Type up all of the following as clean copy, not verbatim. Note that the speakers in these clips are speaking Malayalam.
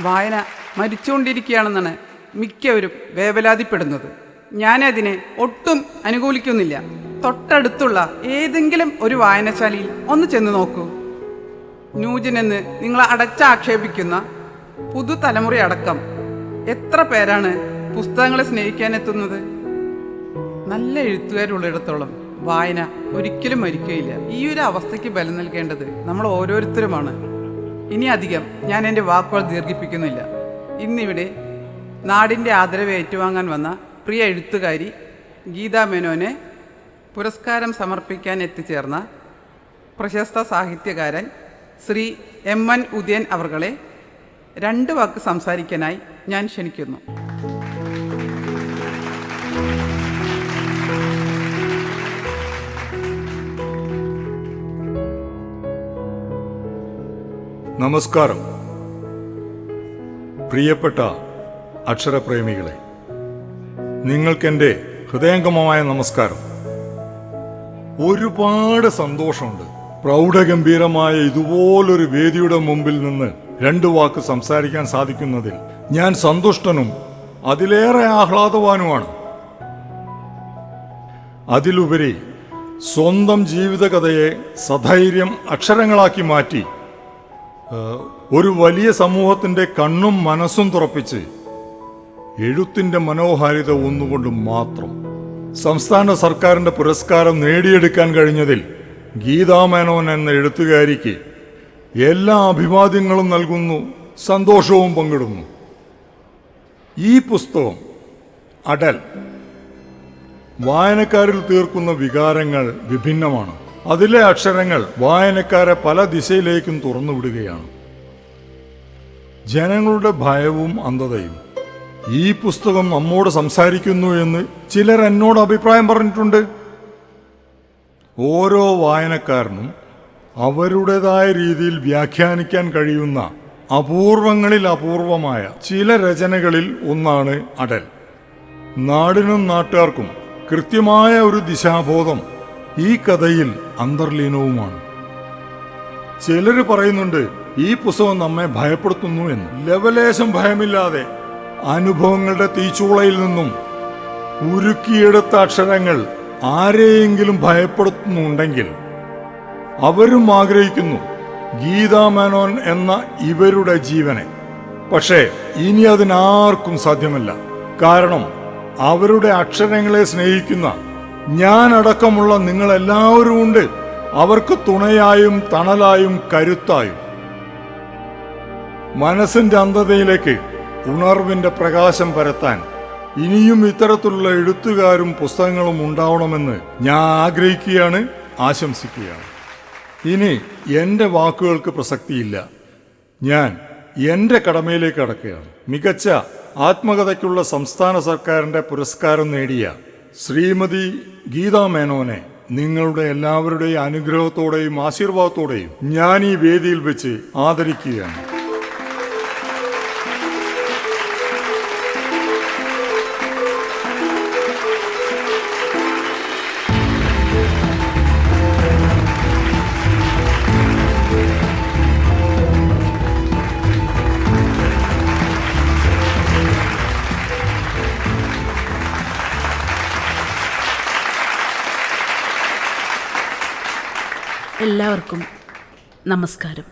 വായന മരിച്ചുകൊണ്ടിരിക്കുകയാണെന്നാണ് മിക്കവരും വേവലാതിപ്പെടുന്നത്. ഞാനതിനെ ഒട്ടും അനുകൂലിക്കുന്നില്ല. തൊട്ടടുത്തുള്ള ഏതെങ്കിലും ഒരു വായനശാലയിൽ ഒന്ന് ചെന്ന് നോക്കൂ. ന്യൂജനെന്ന് നിങ്ങൾ അടച്ചാക്ഷേപിക്കുന്ന പുതുതലമുറയടക്കം എത്ര പേരാണ് പുസ്തകങ്ങളെ സ്നേഹിക്കാനെത്തുന്നത്? നല്ല എഴുത്തുകാരുള്ളിടത്തോളം വായന ഒരിക്കലും മരിക്കുകയില്ല. ഈ ഒരു അവസ്ഥയ്ക്ക് ബലം നൽകേണ്ടത് നമ്മൾ ഓരോരുത്തരുമാണ്. ഇനി അധികം ഞാൻ എൻ്റെ വാക്കുകൾ ദീർഘിപ്പിക്കുന്നില്ല. ഇന്നിവിടെ നാടിൻ്റെ ആദരവ് ഏറ്റുവാങ്ങാൻ വന്ന പ്രിയ എഴുത്തുകാരി ഗീതാ മേനോനെ പുരസ്കാരം സമർപ്പിക്കാൻ എത്തിച്ചേർന്ന പ്രശസ്ത സാഹിത്യകാരൻ ശ്രീ എം.എൻ. ഉദയൻ അവർകളെ 2 വാക്ക് സംസാരിക്കാനായി ഞാൻ ക്ഷണിക്കുന്നു. നമസ്കാരം. പ്രിയപ്പെട്ട അക്ഷരപ്രേമികളെ, നിങ്ങൾക്കെൻ്റെ ഹൃദയംഗമമായ നമസ്കാരം. ഒരുപാട് സന്തോഷമുണ്ട് പ്രൗഢഗംഭീരമായ ഇതുപോലൊരു വേദിയുടെ മുമ്പിൽ നിന്ന് 2 വാക്ക് സംസാരിക്കാൻ സാധിക്കുന്നതിൽ. ഞാൻ സന്തുഷ്ടനും അതിലേറെ ആഹ്ലാദവാനുമാണ്. അതിലുപരി സ്വന്തം ജീവിതകഥയെ സധൈര്യം അക്ഷരങ്ങളാക്കി മാറ്റി ഒരു വലിയ സമൂഹത്തിൻ്റെ കണ്ണും മനസ്സും തുറപ്പിച്ച് എഴുത്തിൻ്റെ മനോഹാരിത ഒന്നുകൊണ്ട് മാത്രം സംസ്ഥാന സർക്കാരിൻ്റെ പുരസ്കാരം നേടിയെടുക്കാൻ കഴിഞ്ഞതിൽ ഗീതാ മേനോൻ എന്ന എഴുത്തുകാരിക്ക് എല്ലാ അഭിവാദ്യങ്ങളും നൽകുന്നു, സന്തോഷവും പങ്കിടുന്നു. ഈ പുസ്തകം അടൽ വായനക്കാരിൽ തീർക്കുന്ന വികാരങ്ങൾ വിഭിന്നമാണ്. അതിലെ അക്ഷരങ്ങൾ വായനക്കാരെ പല ദിശയിലേക്കും തുറന്നുവിടുകയാണ്. ജനങ്ങളുടെ ഭയവും അന്ധതയും ഈ പുസ്തകം നമ്മോട് സംസാരിക്കുന്നു എന്ന് ചിലർ എന്നോട് അഭിപ്രായം പറഞ്ഞിട്ടുണ്ട്. ഓരോ വായനക്കാരനും അവരുടേതായ രീതിയിൽ വ്യാഖ്യാനിക്കാൻ കഴിയുന്ന അപൂർവങ്ങളിൽ അപൂർവമായ ചില രചനകളിൽ ഒന്നാണ് അടൽ. നാടിനും നാട്ടുകാർക്കും കൃത്യമായ ഒരു ദിശാബോധം ഈ കഥയിൽ അന്തർലീനവുമാണ്. ചിലർ പറയുന്നുണ്ട് ഈ പുസ്തകം നമ്മെ ഭയപ്പെടുത്തുന്നു എന്ന്. ലവലേശം ഭയമില്ലാതെ അനുഭവങ്ങളുടെ തീച്ചൂളയിൽ നിന്നും ഉരുക്കിയെടുത്ത അക്ഷരങ്ങൾ ആരെയെങ്കിലും ഭയപ്പെടുത്തുന്നുണ്ടെങ്കിൽ അവരും ആഗ്രഹിക്കുന്നു ഗീതാ മേനോൻ എന്ന ഇവരുടെ ജീവനെ. പക്ഷേ ഇനി അതിനാർക്കും സാധ്യമല്ല. കാരണം അവരുടെ അക്ഷരങ്ങളെ സ്നേഹിക്കുന്ന ഞാനടക്കമുള്ള നിങ്ങളെല്ലാവരും ഉണ്ട് അവർക്ക് തുണയായും തണലായും കരുത്തായും. മനസ്സിന്റെ അന്ധതയിലേക്ക് ഉണർവിന്റെ പ്രകാശം പരത്താൻ ഇനിയും ഇത്തരത്തിലുള്ള എഴുത്തുകാരും പുസ്തകങ്ങളും ഉണ്ടാവണമെന്ന് ഞാൻ ആഗ്രഹിക്കുകയാണ്, ആശംസിക്കുകയാണ്. ഇനി എൻ്റെ വാക്കുകൾക്ക് പ്രസക്തിയില്ല. ഞാൻ എൻ്റെ കടമയിലേക്ക് കടക്കുകയാണ്. മികച്ച ആത്മകഥയ്ക്കുള്ള സംസ്ഥാന സർക്കാരിൻ്റെ പുരസ്കാരം നേടിയ ശ്രീമതി ഗീതാ മേനോനെ നിങ്ങളുടെ എല്ലാവരുടെയും അനുഗ്രഹത്തോടെയും ആശീർവാദത്തോടെയും ഞാൻ ഈ വേദിയിൽ വെച്ച് ആദരിക്കുകയാണ്. എല്ലാവർക്കും നമസ്കാരം.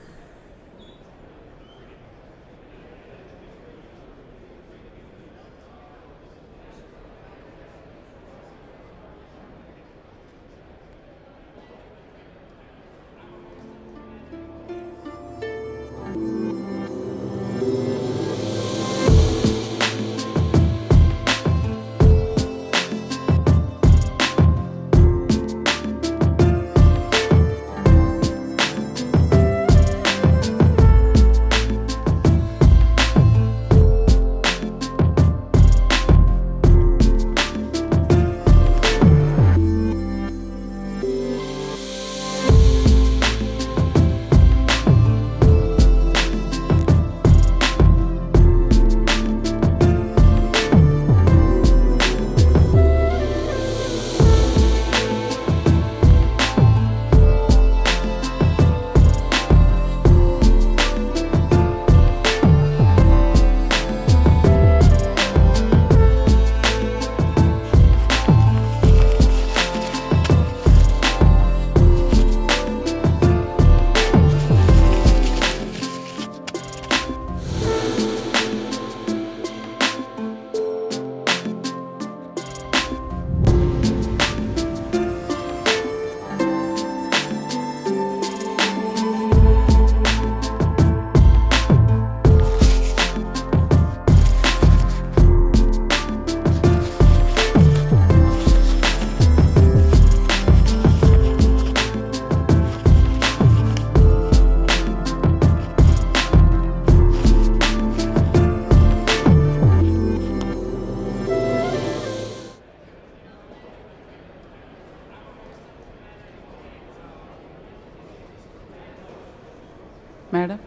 Madam,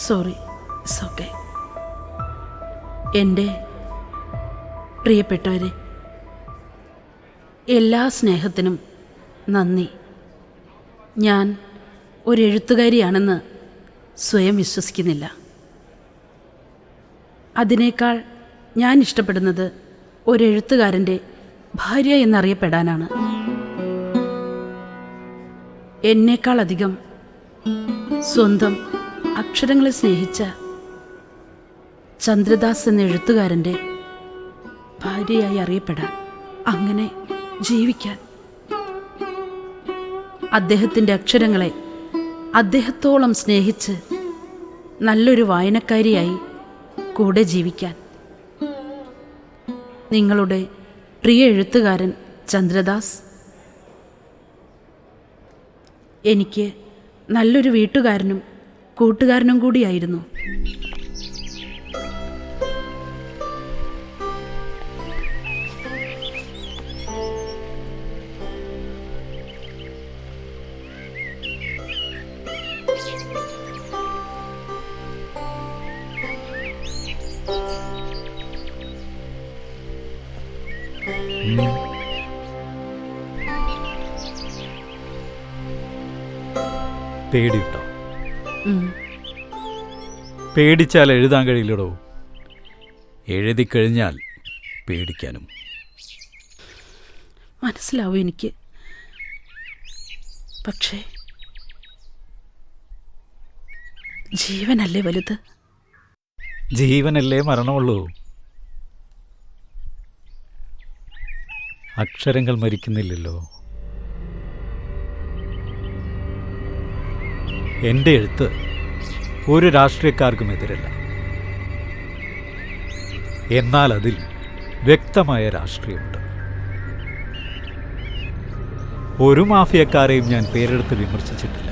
sorry, it's okay. എൻ്റെ പ്രിയപ്പെട്ടവരെ, എല്ലാ സ്നേഹത്തിനും നന്ദി. ഞാൻ ഒരു എഴുത്തുകാരിയാണെന്ന് സ്വയം വിശ്വസിക്കുന്നില്ല. അതിനേക്കാൾ ഞാൻ ഇഷ്ടപ്പെടുന്നത് ഒരു എഴുത്തുകാരൻ്റെ ഭാര്യ എന്നറിയപ്പെടാനാണ്. എന്നേക്കാളധികം സ്വന്തം അക്ഷരങ്ങളെ സ്നേഹിച്ച ചന്ദ്രദാസ് എന്ന എഴുത്തുകാരൻ്റെ ഭാര്യയായി അറിയപ്പെടാൻ, അങ്ങനെ ജീവിക്കാൻ. അദ്ദേഹത്തിൻ്റെ അക്ഷരങ്ങളെ അദ്ദേഹത്തോളം സ്നേഹിച്ച് നല്ലൊരു വായനക്കാരിയായി കൂടെ ജീവിക്കാൻ. നിങ്ങളുടെ പ്രിയ എഴുത്തുകാരൻ ചന്ദ്രദാസ് എനിക്ക് നല്ലൊരു വീട്ടുകാരനും കൂട്ടുകാരനും കൂടിയായിരുന്നു. പേടിയുണ്ടോ? പേടിച്ചാൽ എഴുതാൻ കഴിയില്ലടോ. എഴുതിക്കഴിഞ്ഞാൽ പേടിക്കാനും. മനസ്സിലാവും എനിക്ക്. പക്ഷേ ജീവനല്ലേ വലുത്? ജീവനല്ലേ മരണമുള്ളൂ. അക്ഷരങ്ങൾ മരിക്കുന്നില്ലല്ലോ. എൻ്റെ എഴുത്ത് ഒരു രാഷ്ട്രീയക്കാർക്കും എതിരല്ല. എന്നാൽ അതിൽ വ്യക്തമായ രാഷ്ട്രീയമുണ്ട്. ഒരു മാഫിയക്കാരെയും ഞാൻ പേരെടുത്ത് വിമർശിച്ചിട്ടില്ല.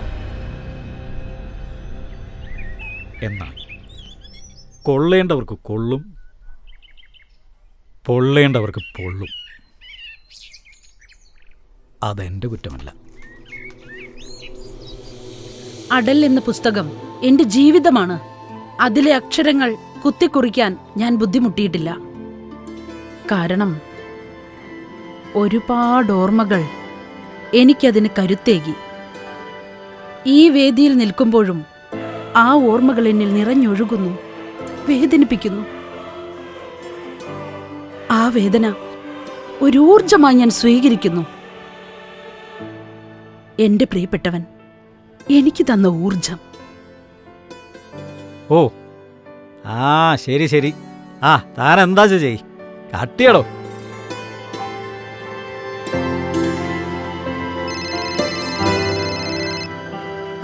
എന്നാൽ കൊള്ളേണ്ടവർക്ക് കൊള്ളും, പൊള്ളേണ്ടവർക്ക് പൊള്ളും. അതെൻ്റെ കുറ്റമല്ല. അടൽ എന്ന പുസ്തകം എൻ്റെ ജീവിതമാണ്. അതിലെ അക്ഷരങ്ങൾ കുത്തിക്കുറിക്കാൻ ഞാൻ ബുദ്ധിമുട്ടിയിട്ടില്ല. കാരണം ഒരുപാട് ഓർമ്മകൾ എനിക്കതിന് കരുത്തേകി. ഈ വേദിയിൽ നിൽക്കുമ്പോഴും ആ ഓർമ്മകൾ എന്നിൽ നിറഞ്ഞൊഴുകുന്നു, വേദനിപ്പിക്കുന്നു. ആ വേദന ഒരു ഊർജമായി ഞാൻ സ്വീകരിക്കുന്നു. എന്റെ പ്രിയപ്പെട്ടവൻ എനിക്ക് തന്ന ഊർജം. ഓ ആ ശരി ശരി. ആ താൻ എന്താ ചെയ് കട്ടിയടോ.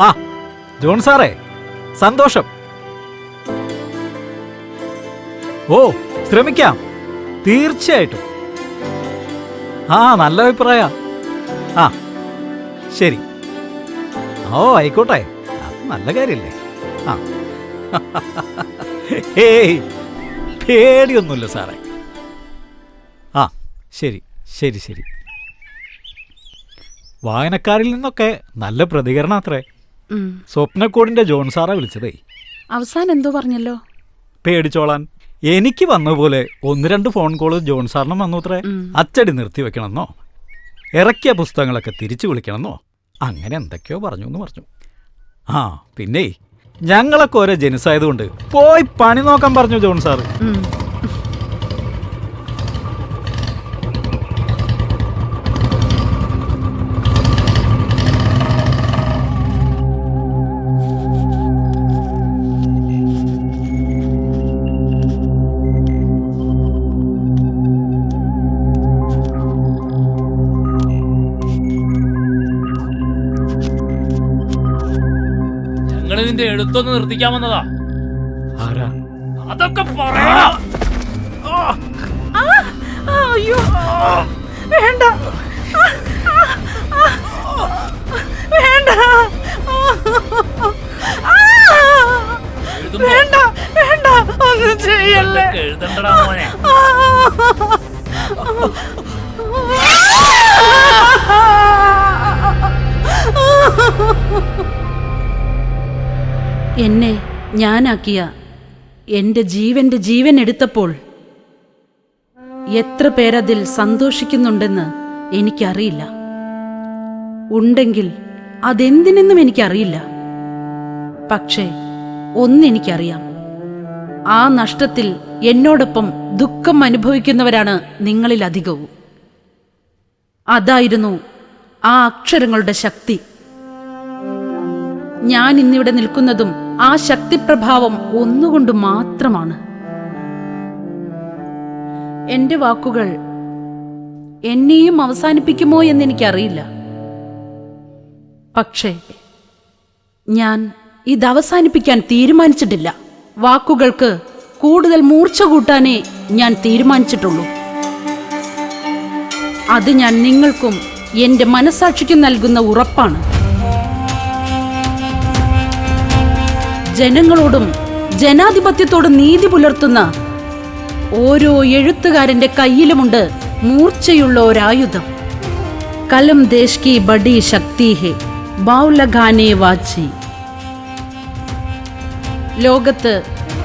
ആ ജോൺ സാറേ, സന്തോഷം. ഓ ശ്രമിക്കാം, തീർച്ചയായിട്ടും. ആ നല്ല അഭിപ്രായ. ആ ശരി. ഓ ആയിക്കോട്ടെ, അത് നല്ല കാര്യല്ലേ. ആ ഏയ് പേടിയൊന്നുമില്ല സാറേ. ആ ശരി ശരി ശരി. വായനക്കാരിൽ നിന്നൊക്കെ നല്ല പ്രതികരണം അത്രേ. സ്വപ്നക്കൂടിന്റെ ജോൺ സാറാ വിളിച്ചതേ. അവസാനം എന്തോ പറഞ്ഞല്ലോ? പേടിച്ചോളാൻ. എനിക്ക് വന്ന പോലെ 1-2 ഫോൺ കോള് ജോൺ സാറിനും വന്നു അത്രേ. അച്ചടി നിർത്തി വെക്കണമെന്നോ ഇറക്കിയ പുസ്തകങ്ങളൊക്കെ തിരിച്ചു വിളിക്കണമെന്നോ അങ്ങനെ എന്തൊക്കെയോ പറഞ്ഞു എന്ന് പറഞ്ഞു. ആ പിന്നെ ഞങ്ങളൊക്കെ ഓരോ ജനുസായതുകൊണ്ട് പോയി പണി നോക്കാൻ പറഞ്ഞു ജോൺ സാറ്. നിന്റെ എഴുത്തൊന്ന് നിർത്തിക്കാമെന്നതാ. ആരാ? അതൊക്കെ പറയാ. അയ്യോ വേണ്ട വേണ്ട വേണ്ട വേണ്ട, ഒന്നും ചെയ്യല്ലേ. എഴുതണ്ടടാ മോനെ. എന്നെ ഞാനാക്കിയ എൻ്റെ ജീവന്റെ ജീവൻ എടുത്തപ്പോൾ എത്ര പേരതിൽ സന്തോഷിക്കുന്നുണ്ടെന്ന് എനിക്കറിയില്ല. ഉണ്ടെങ്കിൽ അതെന്തിനെന്നും എനിക്കറിയില്ല. പക്ഷേ ഒന്നെനിക്കറിയാം, ആ നഷ്ടത്തിൽ എന്നോടൊപ്പം ദുഃഖം അനുഭവിക്കുന്നവരാണ് നിങ്ങളിലധികവും. അതായിരുന്നു ആ അക്ഷരങ്ങളുടെ ശക്തി. ഞാൻ ഇന്നിവിടെ നിൽക്കുന്നതും ആ ശക്തിപ്രഭാവം ഒന്നുകൊണ്ട് മാത്രമാണ്. എന്റെ വാക്കുകൾ എന്നെയും അവസാനിപ്പിക്കുമോ എന്നെനിക്കറിയില്ല. പക്ഷേ ഞാൻ ഇത് അവസാനിപ്പിക്കാൻ തീരുമാനിച്ചിട്ടില്ല. വാക്കുകൾക്ക് കൂടുതൽ മൂർച്ച കൂട്ടാനേ ഞാൻ തീരുമാനിച്ചിട്ടുള്ളൂ. അത് ഞാൻ നിങ്ങൾക്കും എന്റെ മനസാക്ഷിക്കും നൽകുന്ന ഉറപ്പാണ്. ജനങ്ങളോടും ജനാധിപത്യത്തോടും നീതി പുലർത്തുന്ന ഓരോ എഴുത്തുകാരന്റെ കയ്യിലുമുണ്ട് മൂർച്ചയുള്ള ഒരായുധം. കലം ദേശ് കി ബഡി ശക്തി ഹെ ബൗലഗാനെ വാച്ചി. ലോകത്ത്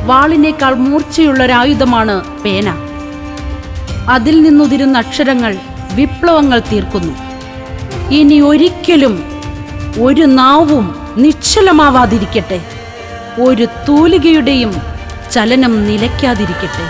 വാളിനേക്കാൾ മൂർച്ചയുള്ളൊരായുധമാണ് പേന. അതിൽ നിന്നുതിരുന്ന അക്ഷരങ്ങൾ വിപ്ലവങ്ങൾ തീർക്കുന്നു. ഇനി ഒരിക്കലും ഒരു നാവും നിശ്ചലമാവാതിരിക്കട്ടെ. ഒരു തൂലികയുടെയും ചലനം നിലയ്ക്കാതിരിക്കട്ടെ.